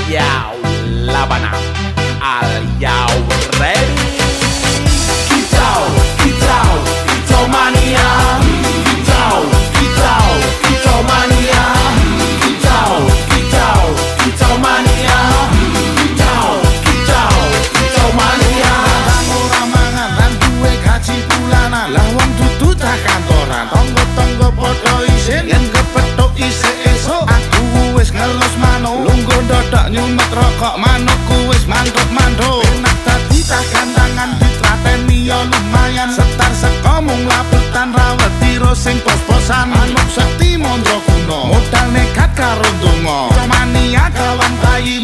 Yo, Labana, are you ready? Kicau, kicau, kicau mania. Kicau, kicau, kicau mania. Kicau, kicau, kicau mania. Kicau, kicau, kicau mania. Kang ora mangan lan duwe gaji bulanan, lah wong dudu cah kantoran. Tonggo-tonggo padha isin yen kepethuk isih esuk. Aku wis ngelus manuk, lungguh ndodok nyumet rokok, manukku wis mantuk-mantuk. Enak dadi cah gantangan, ditrateni ya lumayan. Setar seko mung labetan rawet tiro sing pos-posan. Manuk sekti mondro kuno, modal nekat karo donga. Mania kawan bayi